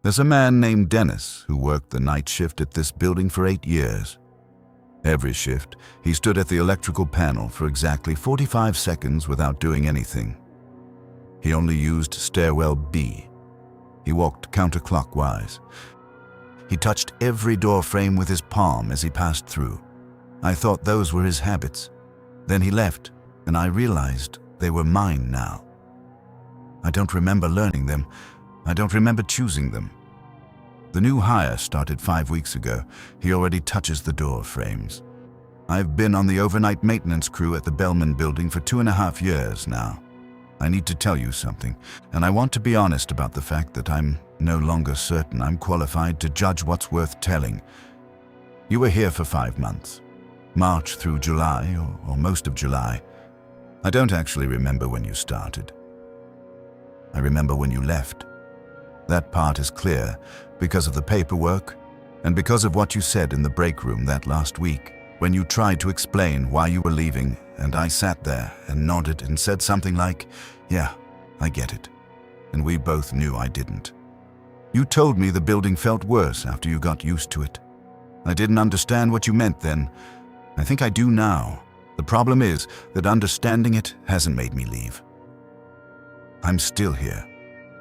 There's a man named Dennis who worked the night shift at this building for 8 years. Every shift, he stood at the electrical panel for exactly 45 seconds without doing anything. He only used stairwell B. He walked counterclockwise. He touched every door frame with his palm as he passed through. I thought those were his habits. Then he left, and I realized they were mine now. I don't remember learning them. I don't remember choosing them. The new hire started 5 weeks ago. He already touches the door frames. I've been on the overnight maintenance crew at the Bellman building for 2.5 years now. I need to tell you something, and I want to be honest about the fact that I'm no longer certain I'm qualified to judge what's worth telling. You were here for 5 months, March through July, or most of July. I don't actually remember when you started. I remember when you left. That part is clear because of the paperwork and because of what you said in the break room that last week when you tried to explain why you were leaving, and I sat there and nodded and said something like, "Yeah, I get it." And we both knew I didn't. You told me the building felt worse after you got used to it. I didn't understand what you meant then. I think I do now. The problem is that understanding it hasn't made me leave. I'm still here.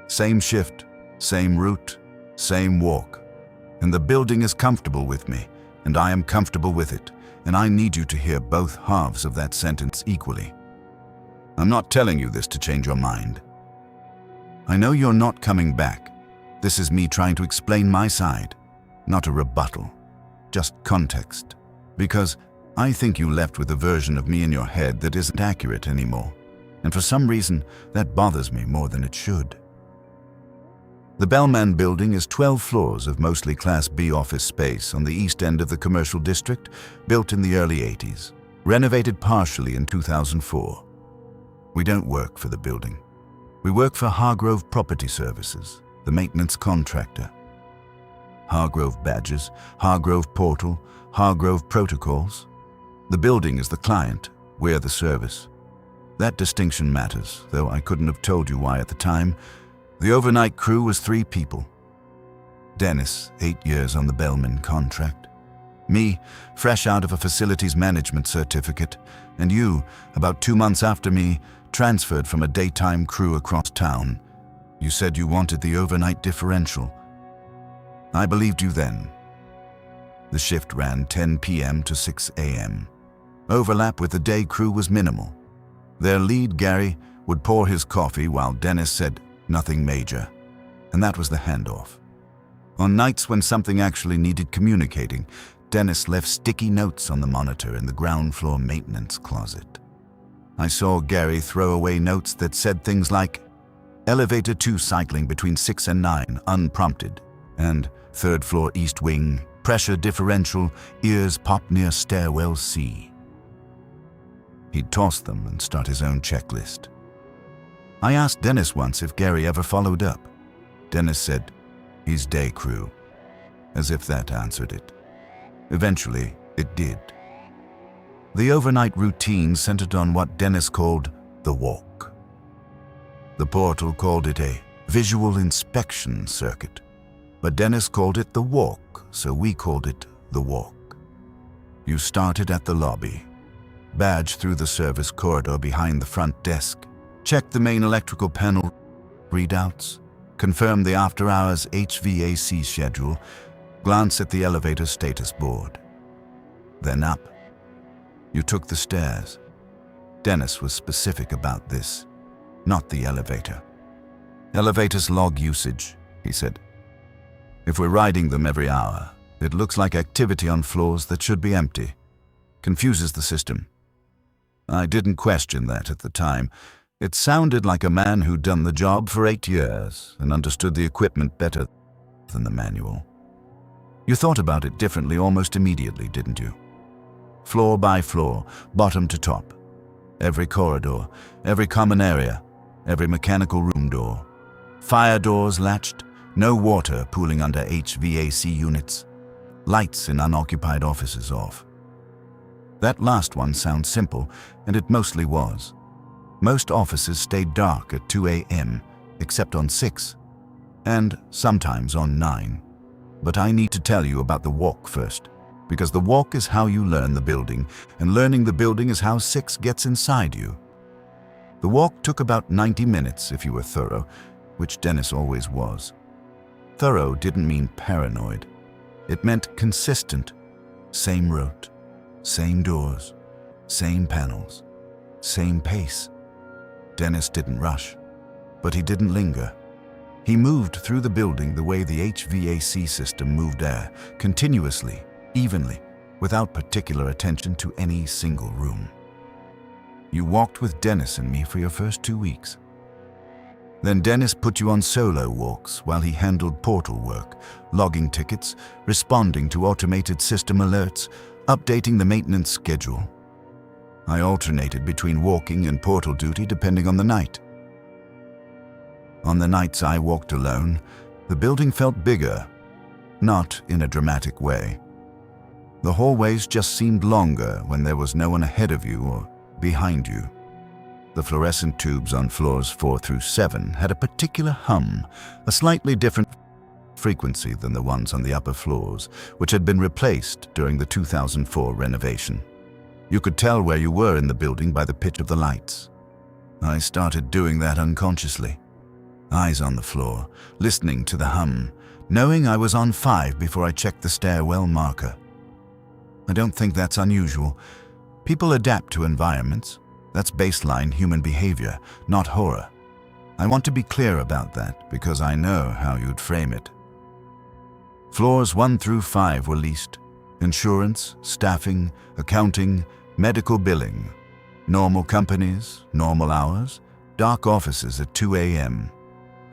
Same shift, same route, same walk. And the building is comfortable with me, and I am comfortable with it, and I need you to hear both halves of that sentence equally. I'm not telling you this to change your mind. I know you're not coming back. This is me trying to explain my side, not a rebuttal, just context. Because I think you left with a version of me in your head that isn't accurate anymore, and for some reason that bothers me more than it should. The Bellman building is 12 floors of mostly Class B office space on the east end of the commercial district, built in the early 80s, renovated partially in 2004. We don't work for the building. We work for Hargrove Property Services, the maintenance contractor. Hargrove badges, Hargrove portal, Hargrove protocols. The building is the client, we're the service. That distinction matters, though I couldn't have told you why at the time. The overnight crew was 3 people. Dennis, 8 years on the Bellman contract. Me, fresh out of a facilities management certificate. And you, about 2 months after me, transferred from a daytime crew across town. You said you wanted the overnight differential. I believed you then. The shift ran 10 p.m. to 6 a.m. Overlap with the day crew was minimal. Their lead, Gary, would pour his coffee while Dennis said, "Nothing major," and that was the handoff. On nights when something actually needed communicating, Dennis left sticky notes on the monitor in the ground floor maintenance closet. I saw Gary throw away notes that said things like, "Elevator 2 cycling between 6 and 9, unprompted," and "Third floor east wing, pressure differential, ears pop near stairwell C." He'd toss them and start his own checklist. I asked Dennis once if Gary ever followed up. Dennis said, "He's day crew," as if that answered it. Eventually, it did. The overnight routine centered on what Dennis called the walk. The portal called it a visual inspection circuit, but Dennis called it the walk, so we called it the walk. You started at the lobby, badged through the service corridor behind the front desk, checked the main electrical panel readouts, confirmed the after-hours HVAC schedule, glanced at the elevator status board. Then up. You took the stairs. Dennis was specific about this, not the elevator. "Elevators log usage," he said. "If we're riding them every hour, it looks like activity on floors that should be empty. Confuses the system." I didn't question that at the time. It sounded like a man who'd done the job for 8 years and understood the equipment better than the manual. You thought about it differently almost immediately, didn't you? Floor by floor, bottom to top. Every corridor, every common area, every mechanical room door. Fire doors latched, no water pooling under HVAC units. Lights in unoccupied offices off. That last one sounds simple, and it mostly was. Most offices stayed dark at 2 a.m., except on 6. and sometimes on 9. But I need to tell you about the walk first, because the walk is how you learn the building, and learning the building is how 6 gets inside you. The walk took about 90 minutes if you were thorough, which Dennis always was. Thorough didn't mean paranoid. It meant consistent. Same route, same doors, same panels, same pace. Dennis didn't rush, but he didn't linger. He moved through the building the way the HVAC system moved air, continuously, evenly, without particular attention to any single room. You walked with Dennis and me for your first 2 weeks. Then Dennis put you on solo walks while he handled portal work, logging tickets, responding to automated system alerts, updating the maintenance schedule. I alternated between walking and portal duty depending on the night. On the nights I walked alone, the building felt bigger, not in a dramatic way. The hallways just seemed longer when there was no one ahead of you or behind you. The fluorescent tubes on floors 4 through 7 had a particular hum, a slightly different frequency than the ones on the upper floors, which had been replaced during the 2004 renovation. You could tell where you were in the building by the pitch of the lights. I started doing that unconsciously. Eyes on the floor, listening to the hum, knowing I was on 5 before I checked the stairwell marker. I don't think that's unusual. People adapt to environments. That's baseline human behavior, not horror. I want to be clear about that because I know how you'd frame it. Floors 1 through 5 were leased. Insurance, staffing, accounting, medical billing. Normal companies, normal hours, dark offices at 2 a.m.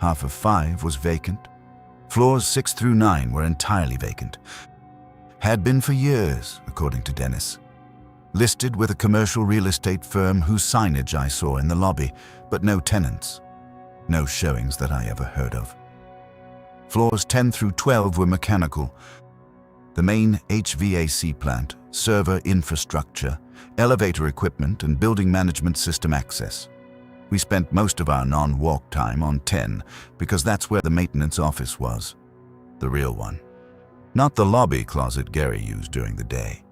Half of 5 was vacant. Floors 6 through 9 were entirely vacant. Had been for years, according to Dennis. Listed with a commercial real estate firm whose signage I saw in the lobby, but no tenants. No showings that I ever heard of. Floors 10 through 12 were mechanical. The main HVAC plant, server infrastructure, elevator equipment, and building management system access. We spent most of our non-walk time on 10 because that's where the maintenance office was. The real one. Not the lobby closet Gary used during the day.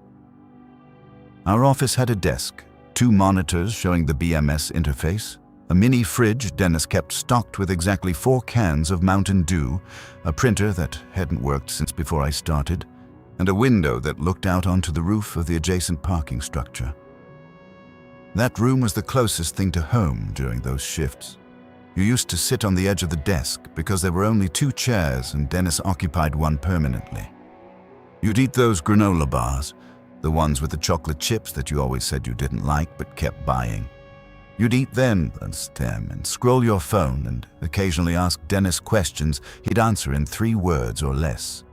Our office had a desk, 2 monitors showing the BMS interface, a mini fridge Dennis kept stocked with exactly 4 cans of Mountain Dew, a printer that hadn't worked since before I started, and a window that looked out onto the roof of the adjacent parking structure. That room was the closest thing to home during those shifts. You used to sit on the edge of the desk because there were only 2 chairs and Dennis occupied one permanently. You'd eat those granola bars, the ones with the chocolate chips that you always said you didn't like but kept buying. You'd eat them and scroll your phone and occasionally ask Dennis questions he'd answer in 3 words or less.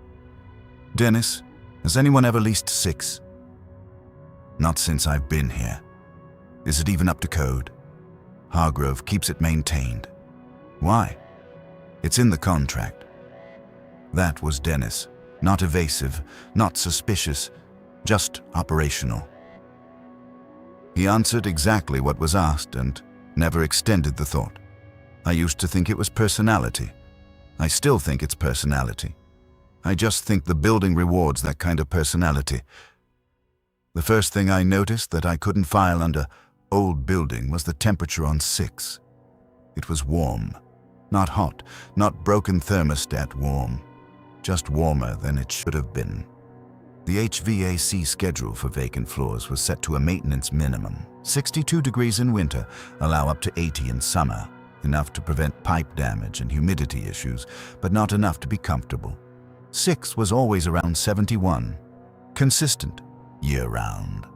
Dennis, has anyone ever leased 6? Not since I've been here. Is it even up to code? Hargrove keeps it maintained. Why? It's in the contract. That was Dennis. Not evasive, not suspicious, just operational. He answered exactly what was asked and never extended the thought. I used to think it was personality. I still think it's personality. I just think the building rewards that kind of personality. The first thing I noticed that I couldn't file under old building was the temperature on 6. It was warm. Not hot, not broken thermostat warm. Just warmer than it should have been. The HVAC schedule for vacant floors was set to a maintenance minimum. 62 degrees in winter, allow up to 80 in summer. Enough to prevent pipe damage and humidity issues, but not enough to be comfortable. 6 was always around 71. Consistent, year-round.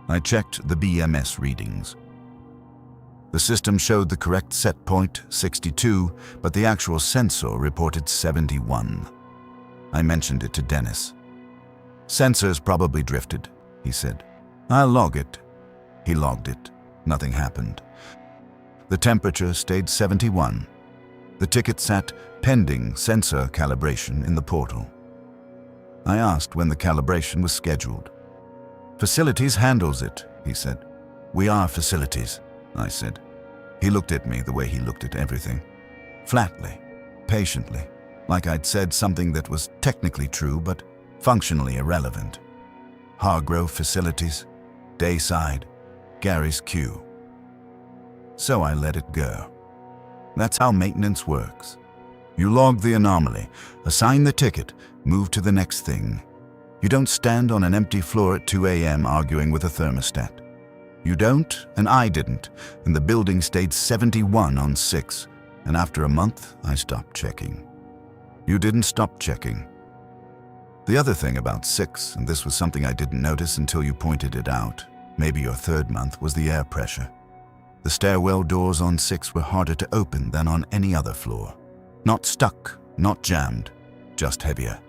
I checked the BMS readings. The system showed the correct set point, 62, but the actual sensor reported 71. I mentioned it to Dennis. Sensors probably drifted, he said. I'll log it. He logged it. Nothing happened. The temperature stayed 71. The ticket sat pending sensor calibration in the portal. I asked when the calibration was scheduled. Facilities handles it, he said. We are facilities, I said. He looked at me the way he looked at everything. Flatly. patiently, like I'd said something that was technically true but functionally irrelevant. Hargrove Facilities, Dayside, Gary's Q. So I let it go. That's how maintenance works. You log the anomaly, assign the ticket, move to the next thing. You don't stand on an empty floor at 2 a.m. arguing with a thermostat. You don't, and I didn't, and the building stayed 71 on 6, and after a month, I stopped checking. You didn't stop checking. The other thing about 6, and this was something I didn't notice until you pointed it out, maybe your third month, was the air pressure. The stairwell doors on 6 were harder to open than on any other floor. Not stuck, not jammed, just heavier.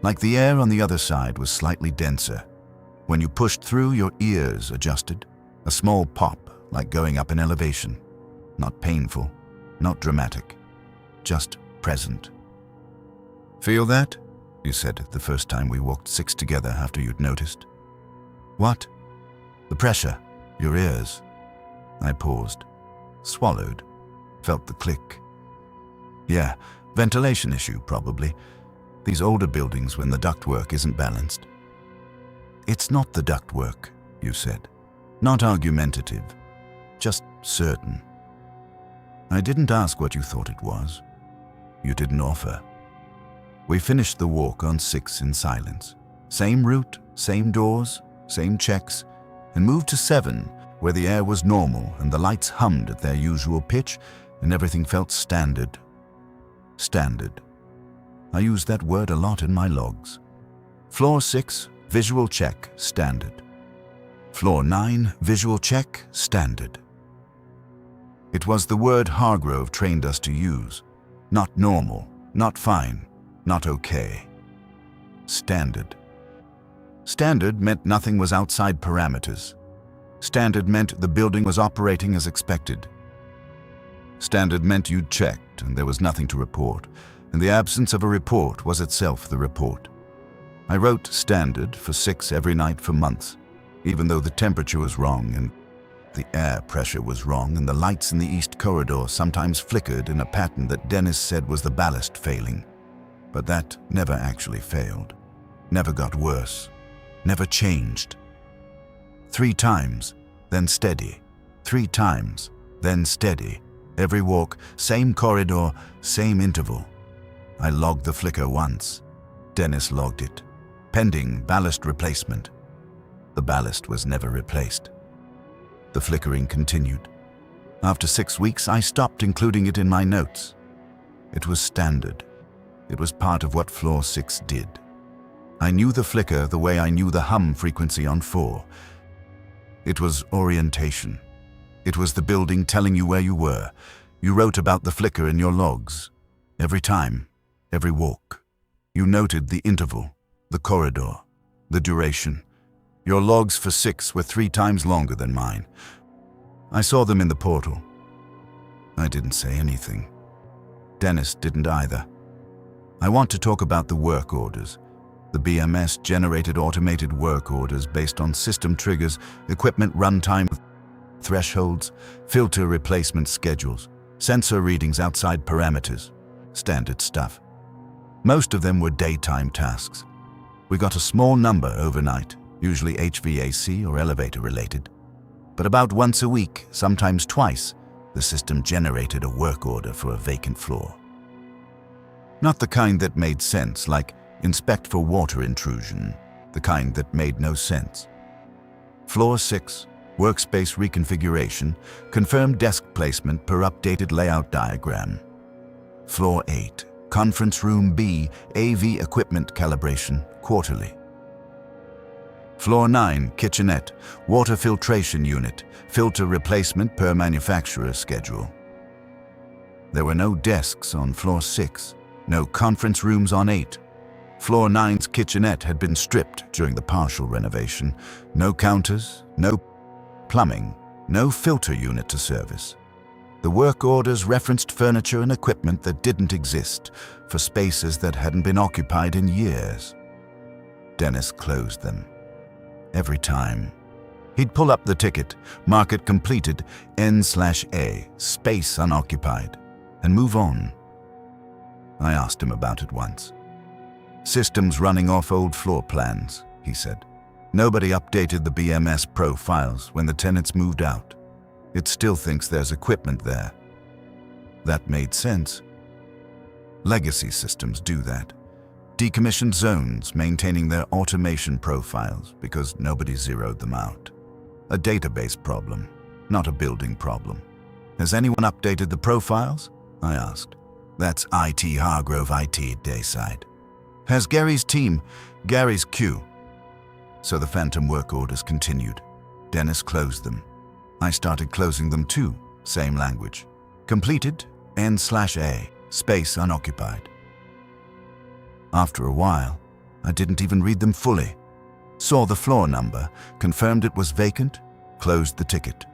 Like the air on the other side was slightly denser. When you pushed through, your ears adjusted. A small pop, like going up an elevation. Not painful, not dramatic, just present. Feel that? You said the first time we walked 6 together after you'd noticed. What? The pressure, your ears. I paused, swallowed, felt the click. Yeah, ventilation issue probably. These older buildings when the ductwork isn't balanced. It's not the ductwork, you said. Not argumentative, just certain. I didn't ask what you thought it was. You didn't offer. We finished the walk on 6 in silence. Same route, same doors, same checks, and moved to 7, where the air was normal and the lights hummed at their usual pitch and everything felt standard. Standard. I use that word a lot in my logs. Floor 6, visual check, standard. Floor 9, visual check, standard. It was the word Hargrove trained us to use. Not normal, not fine, not okay. Standard. Standard meant nothing was outside parameters. Standard meant the building was operating as expected. Standard meant you'd checked and there was nothing to report, and the absence of a report was itself the report. I wrote standard for 6 every night for months, even though the temperature was wrong and the air pressure was wrong and the lights in the east corridor sometimes flickered in a pattern that Dennis said was the ballast failing. But that never actually failed, never got worse, never changed. 3 times, then steady. 3 times, then steady. Every walk, same corridor, same interval. I logged the flicker once. Dennis logged it. Pending ballast replacement. The ballast was never replaced. The flickering continued. After 6 weeks, I stopped including it in my notes. It was standard. It was part of what floor 6 did. I knew the flicker the way I knew the hum frequency on 4. It was orientation. It was the building telling you where you were. You wrote about the flicker in your logs. Every time, every walk. You noted the interval, the corridor, the duration. Your logs for 6 were 3 times longer than mine. I saw them in the portal. I didn't say anything. Dennis didn't either. I want to talk about the work orders. The BMS generated automated work orders based on system triggers, equipment runtime thresholds, filter replacement schedules, sensor readings outside parameters, standard stuff. Most of them were daytime tasks. We got a small number overnight, usually HVAC or elevator related. But about once a week, sometimes twice, the system generated a work order for a vacant floor. Not the kind that made sense, like inspect for water intrusion, the kind that made no sense. Floor 6, workspace reconfiguration, confirmed desk placement per updated layout diagram. Floor 8, conference room B, AV equipment calibration, quarterly. Floor 9, kitchenette, water filtration unit, filter replacement per manufacturer schedule. There were no desks on floor 6, no conference rooms on 8. Floor 9's kitchenette had been stripped during the partial renovation. No counters, no plumbing, no filter unit to service. The work orders referenced furniture and equipment that didn't exist for spaces that hadn't been occupied in years. Dennis closed them. Every time. He'd pull up the ticket, mark it completed, N/A, space unoccupied, and move on. I asked him about it once. Systems running off old floor plans, he said. Nobody updated the BMS profiles when the tenants moved out. It still thinks there's equipment there. That made sense. Legacy systems do that. Decommissioned zones maintaining their automation profiles because nobody zeroed them out. A database problem, not a building problem. Has anyone updated the profiles? I asked. That's IT Hargrove IT at Dayside. Has Gary's team, Gary's Q. So the phantom work orders continued. Dennis closed them. I started closing them too, same language. Completed, N/A, space unoccupied. After a while, I didn't even read them fully. Saw the floor number, confirmed it was vacant, closed the ticket.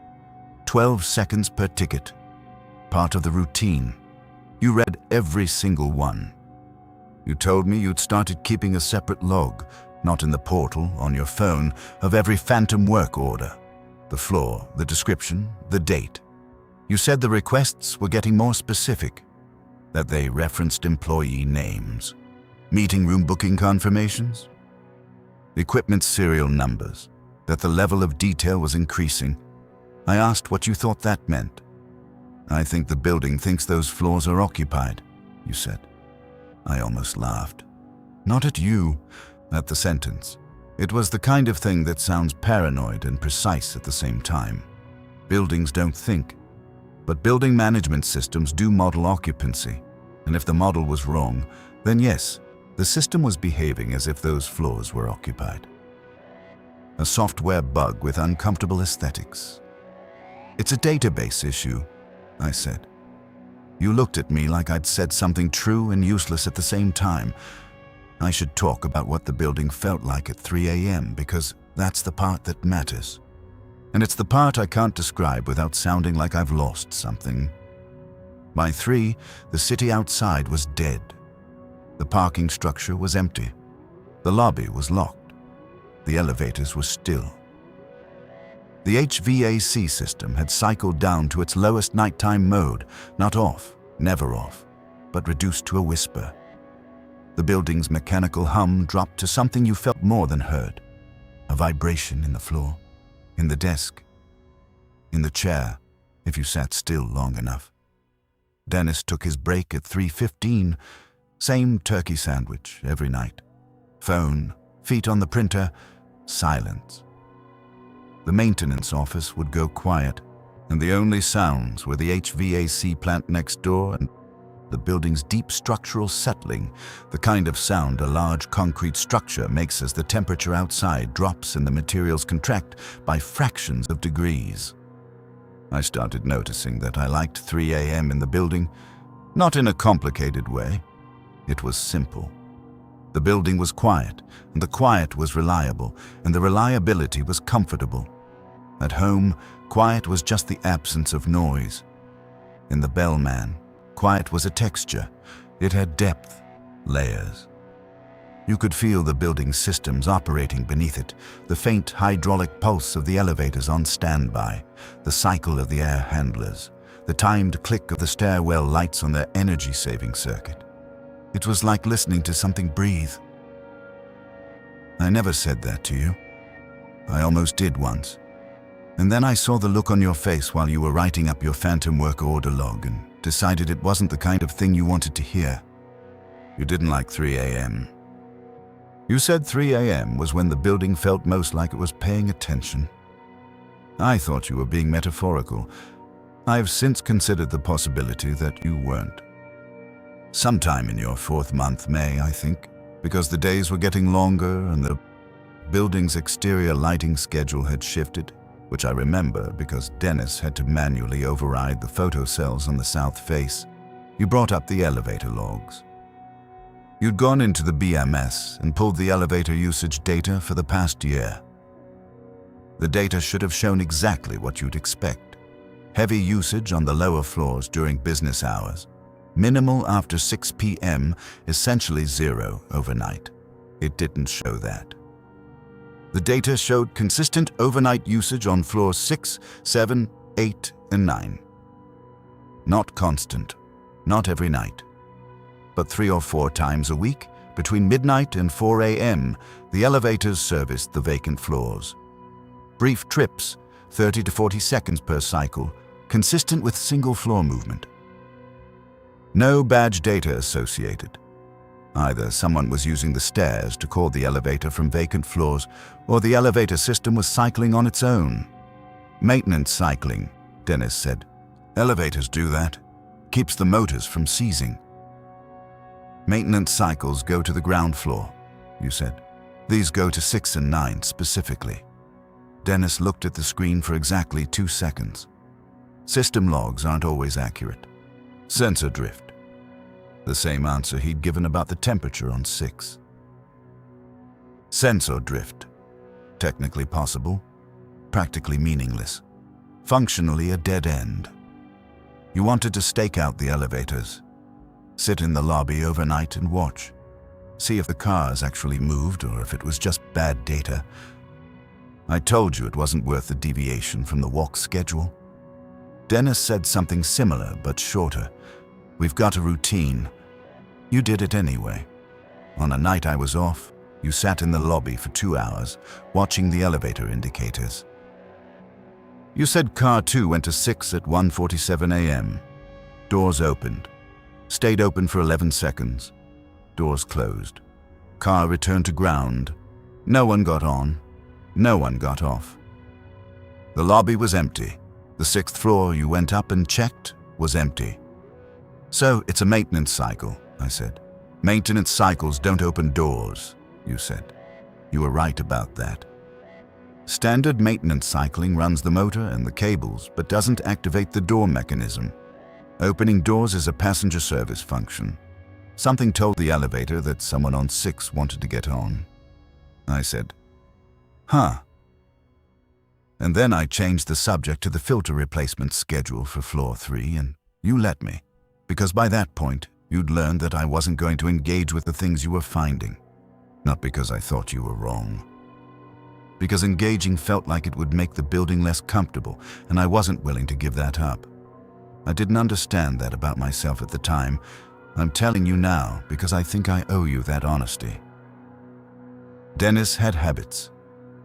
12 seconds per ticket. Part of the routine. You read every single one. You told me you'd started keeping a separate log, not in the portal, on your phone, of every phantom work order. The floor, the description, the date. You said the requests were getting more specific, that they referenced employee names. Meeting room booking confirmations? Equipment serial numbers, that the level of detail was increasing. I asked what you thought that meant. I think the building thinks those floors are occupied, you said. I almost laughed. Not at you, at the sentence. It was the kind of thing that sounds paranoid and precise at the same time. Buildings don't think, but building management systems do model occupancy, and if the model was wrong, then yes, the system was behaving as if those floors were occupied. A software bug with uncomfortable aesthetics. It's a database issue, I said. You looked at me like I'd said something true and useless at the same time. I should talk about what the building felt like at 3 a.m. because that's the part that matters. And it's the part I can't describe without sounding like I've lost something. By 3, the city outside was dead. The parking structure was empty. The lobby was locked. The elevators were still. The HVAC system had cycled down to its lowest nighttime mode, not off, never off, but reduced to a whisper. The building's mechanical hum dropped to something you felt more than heard. A vibration in the floor, in the desk, in the chair, if you sat still long enough. Dennis took his break at 3:15, same turkey sandwich every night. Phone, feet on the printer, silence. The maintenance office would go quiet, and the only sounds were the HVAC plant next door and the building's deep structural settling, the kind of sound a large concrete structure makes as the temperature outside drops and the materials contract by fractions of degrees. I started noticing that I liked 3 a.m. in the building, not in a complicated way. It was simple. The building was quiet, and the quiet was reliable, and the reliability was comfortable. At home, quiet was just the absence of noise. In the Bellman, quiet was a texture. It had depth, layers. You could feel the building's systems operating beneath it, the faint hydraulic pulse of the elevators on standby, the cycle of the air handlers, the timed click of the stairwell lights on their energy-saving circuit. It was like listening to something breathe. I never said that to you. I almost did once. And then I saw the look on your face while you were writing up your phantom work order log and decided it wasn't the kind of thing you wanted to hear. You didn't like 3 a.m. You said 3 a.m. was when the building felt most like it was paying attention. I thought you were being metaphorical. I've since considered the possibility that you weren't. Sometime in your 4th month, May, I think, because the days were getting longer and the building's exterior lighting schedule had shifted, which I remember because Dennis had to manually override the photocells on the south face. You brought up the elevator logs. You'd gone into the BMS and pulled the elevator usage data for the past year. The data should have shown exactly what you'd expect. Heavy usage on the lower floors during business hours. Minimal after 6 p.m., essentially zero overnight. It didn't show that. The data showed consistent overnight usage on floors 6, 7, 8, and 9. Not constant, not every night. but 3 or 4 times a week, between midnight and 4 a.m., the elevators serviced the vacant floors. Brief trips, 30 to 40 seconds per cycle, consistent with single floor movement. No badge data associated. Either someone was using the stairs to call the elevator from vacant floors, or the elevator system was cycling on its own. Maintenance cycling, Dennis said. Elevators do that. Keeps the motors from seizing. Maintenance cycles go to the ground floor, you said. These go to 6 and 9 specifically. Dennis looked at the screen for exactly 2 seconds. System logs aren't always accurate. Sensor drift. The same answer he'd given about the temperature on 6. Sensor drift. Technically possible, practically meaningless. Functionally a dead end. You wanted to stake out the elevators. Sit in the lobby overnight and watch. See if the cars actually moved or if it was just bad data. I told you it wasn't worth the deviation from the walk schedule. Dennis said something similar but shorter. We've got a routine. You did it anyway. On a night I was off, you sat in the lobby for 2 hours, watching the elevator indicators. You said car 2 went to 6 at 1:47 a.m. Doors opened. Stayed open for 11 seconds. Doors closed. Car returned to ground. No one got on. No one got off. The lobby was empty. The 6th floor you went up and checked was empty. So it's a maintenance cycle, I said. Maintenance cycles don't open doors, you said. You were right about that. Standard maintenance cycling runs the motor and the cables, but doesn't activate the door mechanism. Opening doors is a passenger service function. Something told the elevator that someone on 6 wanted to get on. I said, huh. And then I changed the subject to the filter replacement schedule for floor 3, and you let me. Because by that point, you'd learned that I wasn't going to engage with the things you were finding. Not because I thought you were wrong. Because engaging felt like it would make the building less comfortable, and I wasn't willing to give that up. I didn't understand that about myself at the time. I'm telling you now because I think I owe you that honesty. Dennis had habits.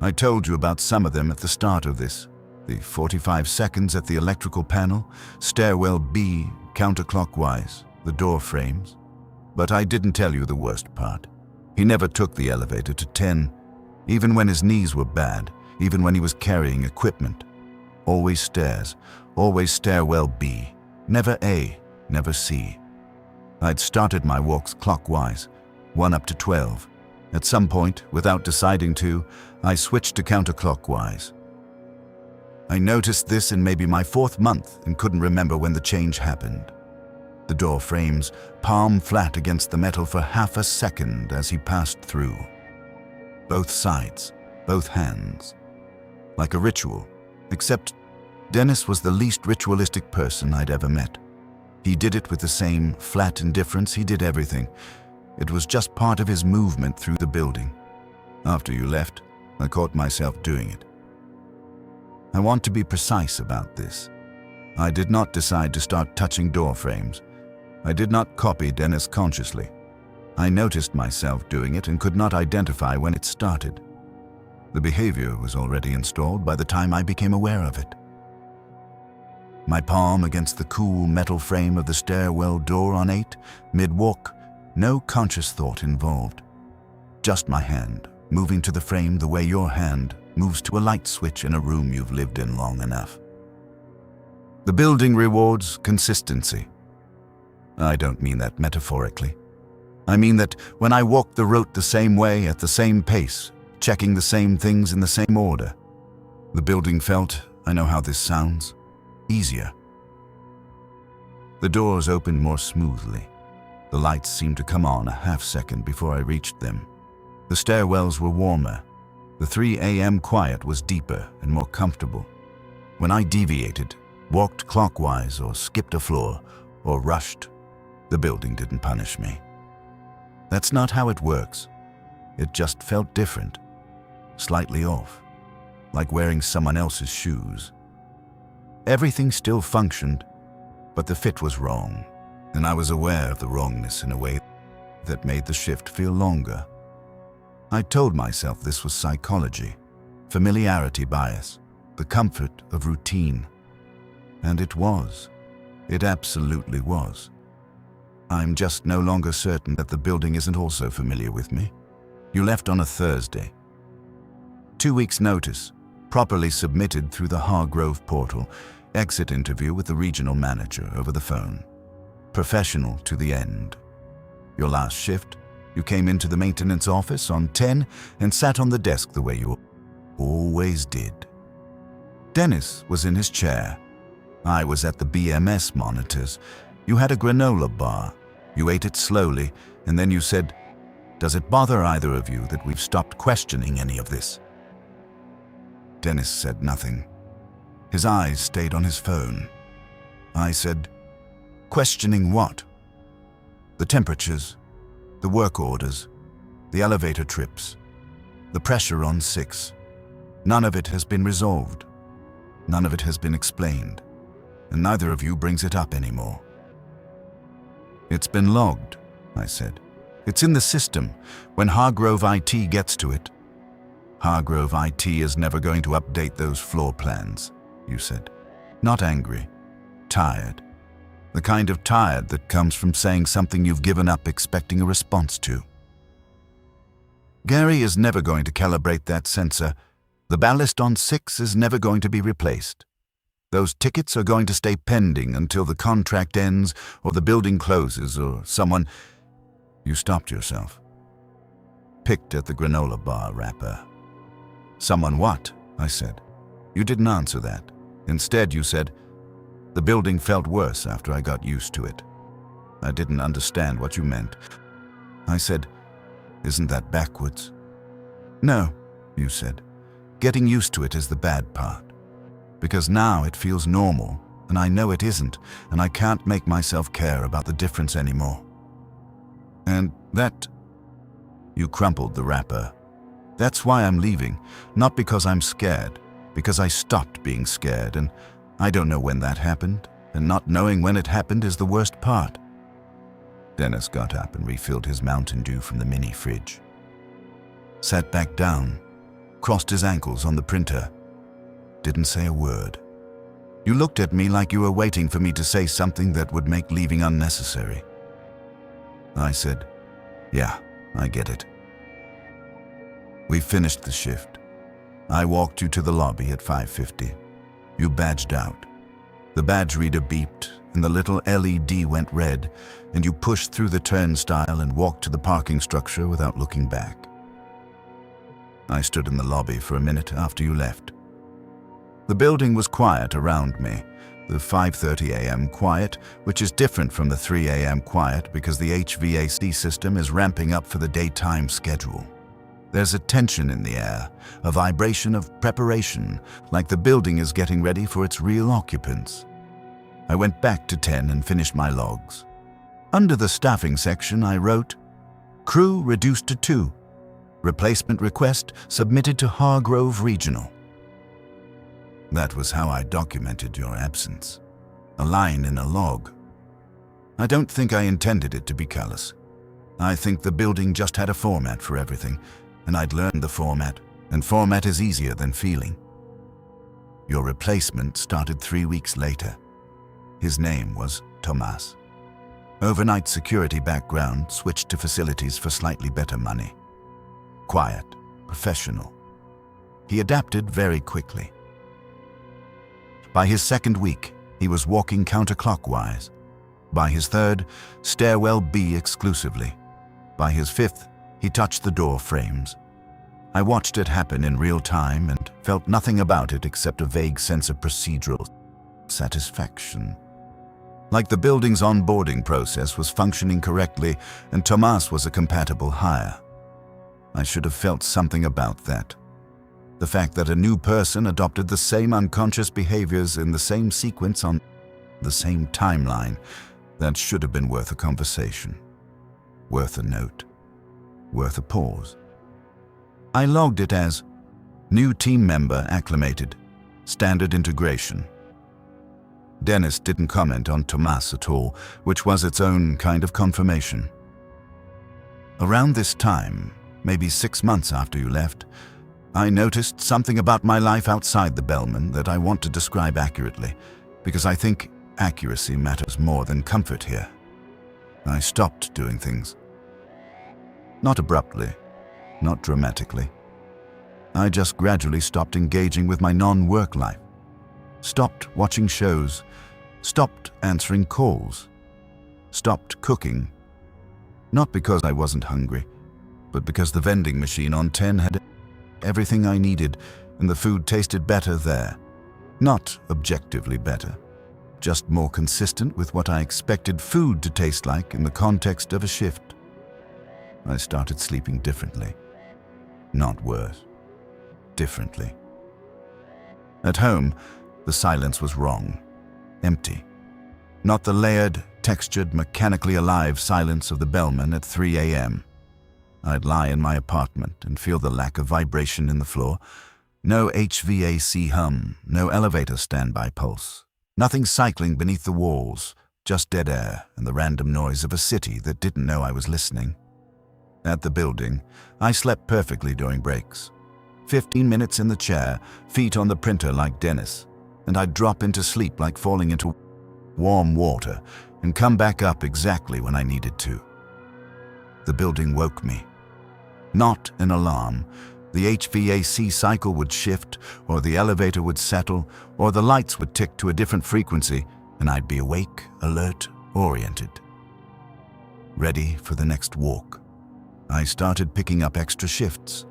I told you about some of them at the start of this. The 45 seconds at the electrical panel, stairwell B, counterclockwise, the door frames. But I didn't tell you the worst part. He never took the elevator to 10, even when his knees were bad, even when he was carrying equipment. Always stairs, always stairwell B, never A, never C. I'd started my walks clockwise, 1 up to 12. At some point, without deciding to, I switched to counterclockwise. I noticed this in maybe my 4th month and couldn't remember when the change happened. The door frames, palm flat against the metal for half a second as he passed through. Both sides, both hands. Like a ritual, except Dennis was the least ritualistic person I'd ever met. He did it with the same flat indifference he did everything. It was just part of his movement through the building. After you left, I caught myself doing it. I want to be precise about this. I did not decide to start touching door frames. I did not copy Dennis consciously. I noticed myself doing it and could not identify when it started. The behavior was already installed by the time I became aware of it. My palm against the cool metal frame of the stairwell door on 8, mid-walk, no conscious thought involved. Just my hand, moving to the frame the way your hand moves to a light switch in a room you've lived in long enough. The building rewards consistency. I don't mean that metaphorically. I mean that when I walked the route the same way at the same pace, checking the same things in the same order, the building felt, I know how this sounds, easier. The doors opened more smoothly. The lights seemed to come on a half-second before I reached them. The stairwells were warmer. The 3 a.m. quiet was deeper and more comfortable. When I deviated, walked clockwise or skipped a floor or rushed, the building didn't punish me. That's not how it works. It just felt different, slightly off, like wearing someone else's shoes. Everything still functioned, but the fit was wrong, and I was aware of the wrongness in a way that made the shift feel longer. I told myself this was psychology, familiarity bias, the comfort of routine. And it was. It absolutely was. I'm just no longer certain that the building isn't also familiar with me. You left on a Thursday. 2 weeks' notice, properly submitted through the Hargrove portal, exit interview with the regional manager over the phone. Professional to the end. Your last shift, you came into the maintenance office on 10 and sat on the desk the way you always did. Dennis was in his chair. I was at the BMS monitors. You had a granola bar. You ate it slowly, and then you said, "Does it bother either of you that we've stopped questioning any of this?" Dennis said nothing. His eyes stayed on his phone. I said, "Questioning what?" "The temperatures, the work orders, the elevator trips, the pressure on 6. None of it has been resolved. None of it has been explained. And neither of you brings it up anymore." "It's been logged," I said. "It's in the system. When Hargrove IT gets to it." "Hargrove IT is never going to update those floor plans," you said. Not angry, tired. The kind of tired that comes from saying something you've given up expecting a response to. "Gary is never going to calibrate that sensor. The ballast on 6 is never going to be replaced. Those tickets are going to stay pending until the contract ends or the building closes or someone—" You stopped yourself. Picked at the granola bar wrapper. "Someone what?" I said. You didn't answer that. Instead, you said, "The building felt worse after I got used to it." I didn't understand what you meant. I said, "Isn't that backwards?" "No," you said. "Getting used to it is the bad part. Because now it feels normal, and I know it isn't, and I can't make myself care about the difference anymore." And that... You crumpled the wrapper. "That's why I'm leaving, not because I'm scared, because I stopped being scared, and I don't know when that happened, and not knowing when it happened is the worst part." Dennis got up and refilled his Mountain Dew from the mini fridge. Sat back down, crossed his ankles on the printer. Didn't say a word. You looked at me like you were waiting for me to say something that would make leaving unnecessary. I said, "Yeah, I get it." We finished the shift. I walked you to the lobby at 5:50. You badged out. The badge reader beeped, and the little LED went red, and you pushed through the turnstile and walked to the parking structure without looking back. I stood in the lobby for a minute after you left. The building was quiet around me, the 5:30 a.m. quiet, which is different from the 3 a.m. quiet because the HVAC system is ramping up for the daytime schedule. There's a tension in the air, a vibration of preparation, like the building is getting ready for its real occupants. I went back to 10 and finished my logs. Under the staffing section, I wrote, "Crew reduced to 2. Replacement request submitted to Hargrove Regional." That was how I documented your absence. A line in a log. I don't think I intended it to be callous. I think the building just had a format for everything, and I'd learned the format, and format is easier than feeling. Your replacement started 3 weeks later. His name was Tomas. Overnight security background, switched to facilities for slightly better money. Quiet, professional. He adapted very quickly. By his second week, he was walking counterclockwise. By his third, stairwell B exclusively. By his fifth, he touched the door frames. I watched it happen in real time and felt nothing about it except a vague sense of procedural satisfaction. Like the building's onboarding process was functioning correctly and Tomas was a compatible hire. I should have felt something about that. The fact that a new person adopted the same unconscious behaviors in the same sequence on the same timeline, that should have been worth a conversation. Worth a note. Worth a pause. I logged it as new team member acclimated, standard integration. Dennis didn't comment on Tomas at all, which was its own kind of confirmation. Around this time, maybe 6 months after you left, I noticed something about my life outside the bellman that I want to describe accurately, because I think accuracy matters more than comfort here. I stopped doing things. Not abruptly, not dramatically. I just gradually stopped engaging with my non-work life. Stopped watching shows. Stopped answering calls. Stopped cooking. Not because I wasn't hungry, but because the vending machine on 10 had everything I needed, and the food tasted better there. Not objectively better, just more consistent with what I expected food to taste like in the context of a shift. I started sleeping differently. Not worse. Differently. At home, the silence was wrong. Empty. Not the layered, textured, mechanically alive silence of the bellman at 3 a.m. I'd lie in my apartment and feel the lack of vibration in the floor. No HVAC hum, no elevator standby pulse. Nothing cycling beneath the walls, just dead air and the random noise of a city that didn't know I was listening. At the building, I slept perfectly during breaks. 15 minutes in the chair, feet on the printer like Dennis, and I'd drop into sleep like falling into warm water and come back up exactly when I needed to. The building woke me. Not an alarm. The HVAC cycle would shift, or the elevator would settle, or the lights would tick to a different frequency, and I'd be awake, alert, oriented. Ready for the next walk. I started picking up extra shifts.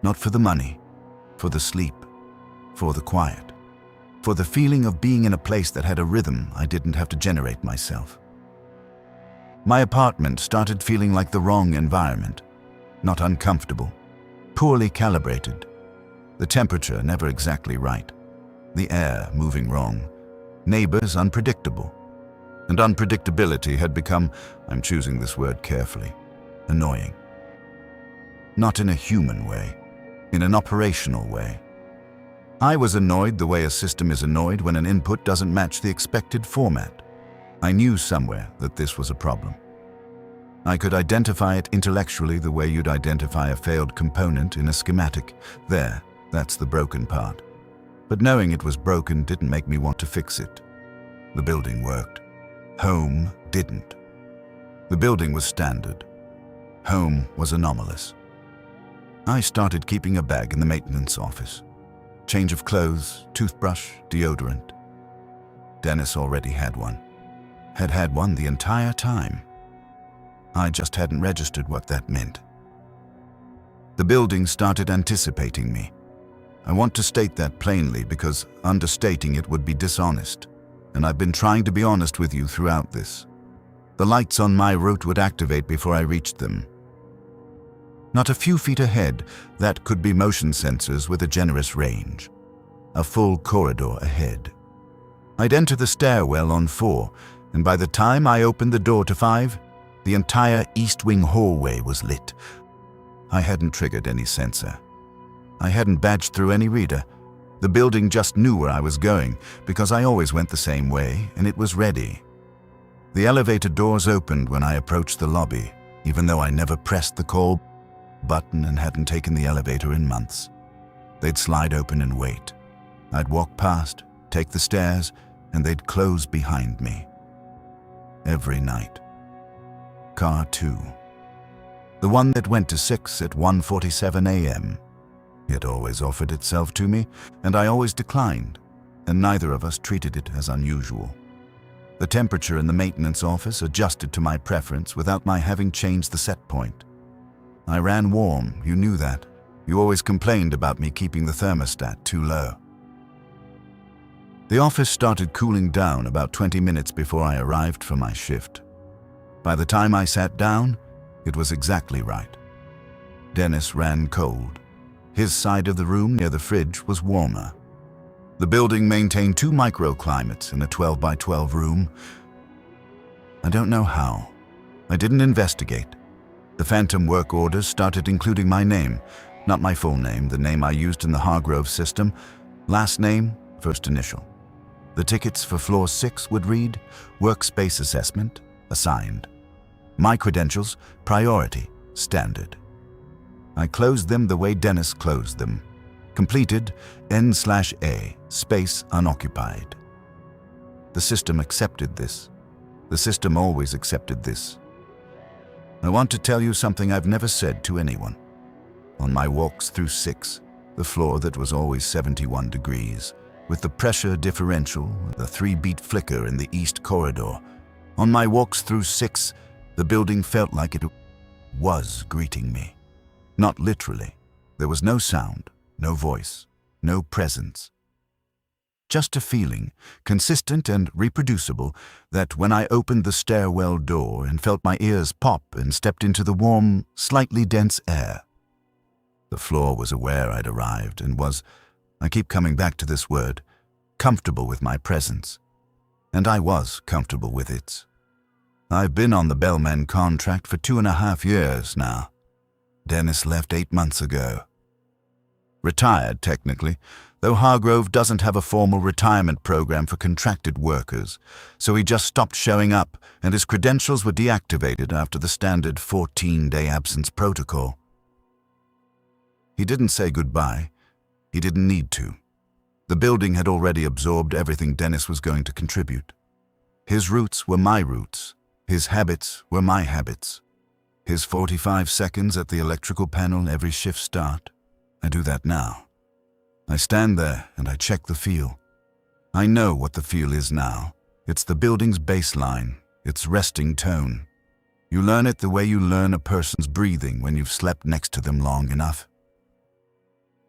Not for the money, for the sleep, for the quiet, for the feeling of being in a place that had a rhythm I didn't have to generate myself. My apartment started feeling like the wrong environment. Not uncomfortable, poorly calibrated. The temperature never exactly right. The air moving wrong. Neighbors unpredictable. And unpredictability had become, I'm choosing this word carefully, annoying. Not in a human way, in an operational way. I was annoyed the way a system is annoyed when an input doesn't match the expected format. I knew somewhere that this was a problem. I could identify it intellectually the way you'd identify a failed component in a schematic. There, that's the broken part. But knowing it was broken didn't make me want to fix it. The building worked. Home didn't. The building was standard. Home was anomalous. I started keeping a bag in the maintenance office. Change of clothes, toothbrush, deodorant. Dennis already had one. Had had one the entire time. I just hadn't registered what that meant. The building started anticipating me. I want to state that plainly because understating it would be dishonest, and I've been trying to be honest with you throughout this. The lights on my route would activate before I reached them. Not a few feet ahead, that could be motion sensors with a generous range. A full corridor ahead. I'd enter the stairwell on 4, and by the time I opened the door to 5, the entire east wing hallway was lit. I hadn't triggered any sensor. I hadn't badged through any reader. The building just knew where I was going because I always went the same way, and it was ready. The elevator doors opened when I approached the lobby, even though I never pressed the call button and hadn't taken the elevator in months. They'd slide open and wait. I'd walk past, take the stairs, and they'd close behind me. Every night. Car 2. The one that went to 6 at 1:47 a.m. It always offered itself to me, and I always declined, and neither of us treated it as unusual. The temperature in the maintenance office adjusted to my preference without my having changed the set point. I ran warm, you knew that. You always complained about me keeping the thermostat too low. The office started cooling down about 20 minutes before I arrived for my shift. By the time I sat down, it was exactly right. Dennis ran cold. His side of the room near the fridge was warmer. The building maintained 2 microclimates in a 12 by 12 room. I don't know how. I didn't investigate. The phantom work orders started including my name, not my full name, the name I used in the Hargrove system, last name, first initial. The tickets for floor 6 would read, workspace assessment, assigned. My credentials, priority, standard. I closed them the way Dennis closed them. Completed, N/A, space unoccupied. The system accepted this. The system always accepted this. I want to tell you something I've never said to anyone. On my walks through 6, the floor that was always 71 degrees, with the pressure differential and the 3-beat flicker in the east corridor, on my walks through 6, the building felt like it was greeting me. Not literally. There was no sound, no voice, no presence. Just a feeling, consistent and reproducible, that when I opened the stairwell door and felt my ears pop and stepped into the warm, slightly dense air. The floor was aware I'd arrived and was, I keep coming back to this word, comfortable with my presence. And I was comfortable with it. I've been on the bellman contract for 2.5 years now. Dennis left 8 months ago. Retired, technically, though Hargrove doesn't have a formal retirement program for contracted workers, so he just stopped showing up and his credentials were deactivated after the standard 14-day absence protocol. He didn't say goodbye. He didn't need to. The building had already absorbed everything Dennis was going to contribute. His roots were my roots. His habits were my habits. His 45 seconds at the electrical panel every shift start. I do that now. I stand there and I check the feel. I know what the feel is now. It's the building's baseline, its resting tone. You learn it the way you learn a person's breathing when you've slept next to them long enough.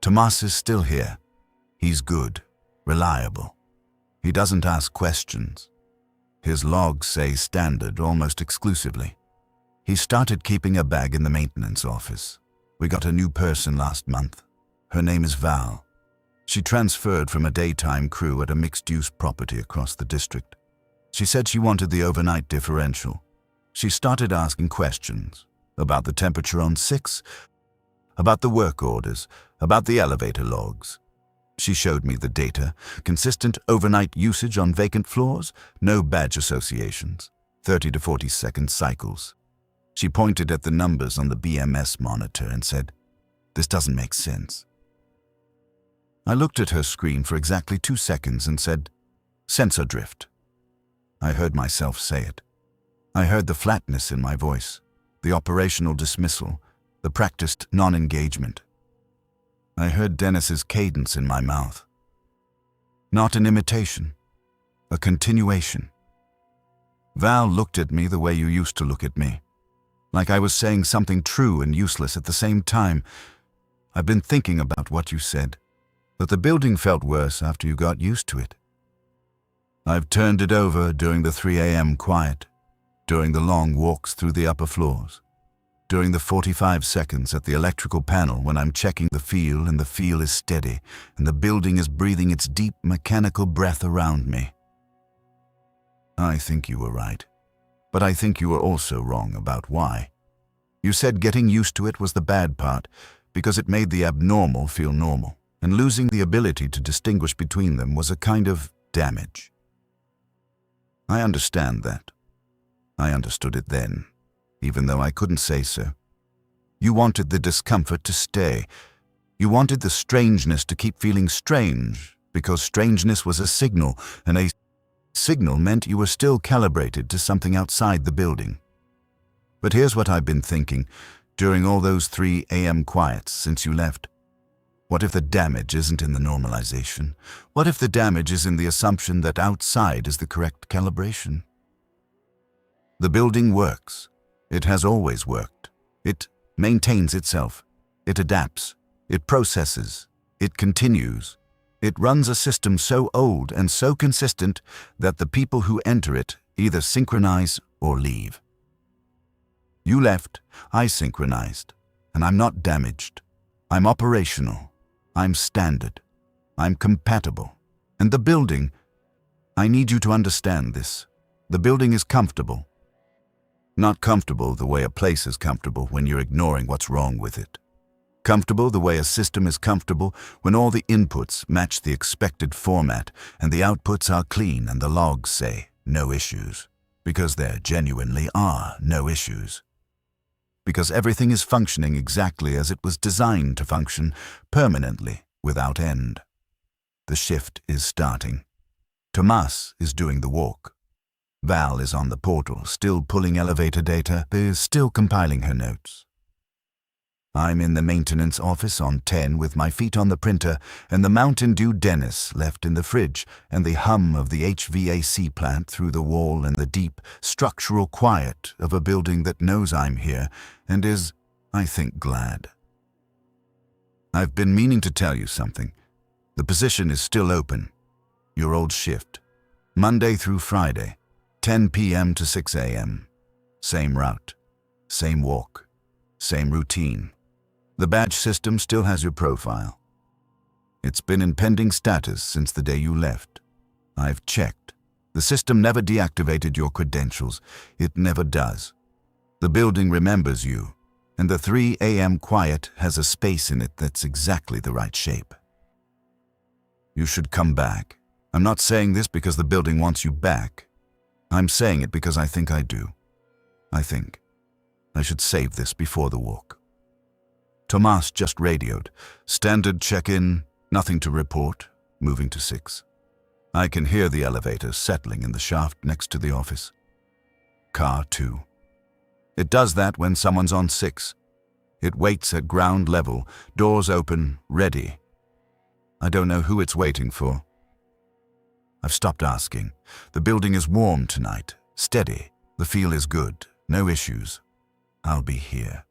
Tomas is still here. He's good, reliable. He doesn't ask questions. His logs say standard almost exclusively. He started keeping a bag in the maintenance office. We got a new person last month. Her name is Val. She transferred from a daytime crew at a mixed-use property across the district. She said she wanted the overnight differential. She started asking questions about the temperature on 6, about the work orders, about the elevator logs. She showed me the data, consistent overnight usage on vacant floors, no badge associations, 30 to 40 second cycles. She pointed at the numbers on the BMS monitor and said, "This doesn't make sense." I looked at her screen for exactly 2 seconds and said, "Sensor drift." I heard myself say it. I heard the flatness in my voice, the operational dismissal, the practiced non-engagement. I heard Dennis's cadence in my mouth. Not an imitation, a continuation. Val looked at me the way you used to look at me, like I was saying something true and useless at the same time. I've been thinking about what you said, but the building felt worse after you got used to it. I've turned it over during the 3 a.m. quiet, during the long walks through the upper floors, during the 45 seconds at the electrical panel when I'm checking the feel and the feel is steady and the building is breathing its deep mechanical breath around me. I think you were right, but I think you were also wrong about why. You said getting used to it was the bad part because it made the abnormal feel normal, and losing the ability to distinguish between them was a kind of damage. I understand that. I understood it then, even though I couldn't say so. You wanted the discomfort to stay. You wanted the strangeness to keep feeling strange, because strangeness was a signal, and a signal meant you were still calibrated to something outside the building. But here's what I've been thinking during all those 3 a.m. quiets since you left. What if the damage isn't in the normalization? What if the damage is in the assumption that outside is the correct calibration? The building works. It has always worked. It maintains itself. It adapts. It processes. It continues. It runs a system so old and so consistent that the people who enter it either synchronize or leave. You left, I synchronized, and I'm not damaged. I'm operational. I'm standard. I'm compatible. And the building, I need you to understand this. The building is comfortable. Not comfortable the way a place is comfortable when you're ignoring what's wrong with it. Comfortable the way a system is comfortable when all the inputs match the expected format and the outputs are clean and the logs say no issues, because there genuinely are no issues. because everything is functioning exactly as it was designed to function, permanently, without end. The shift is starting. Tomas is doing the walk. Val is on the portal, still pulling elevator data, still compiling her notes. I'm in the maintenance office on 10 with my feet on the printer and the Mountain Dew Dennis left in the fridge and the hum of the HVAC plant through the wall and the deep, structural quiet of a building that knows I'm here and is, I think, glad. I've been meaning to tell you something. The position is still open. Your old shift. Monday through Friday, 10 p.m. to 6 a.m. Same route, same walk, same routine. The badge system still has your profile. It's been in pending status since the day you left. I've checked. The system never deactivated your credentials. It never does. The building remembers you, and the 3 a.m. quiet has a space in it that's exactly the right shape. You should come back. I'm not saying this because the building wants you back. I'm saying it because I think I do. I think I should save this before the walk. Tomas just radioed. Standard check-in, nothing to report, moving to 6. I can hear the elevator settling in the shaft next to the office. Car 2. It does that when someone's on 6. It waits at ground level, doors open, ready. I don't know who it's waiting for. I've stopped asking. The building is warm tonight, steady. The feel is good, no issues. I'll be here.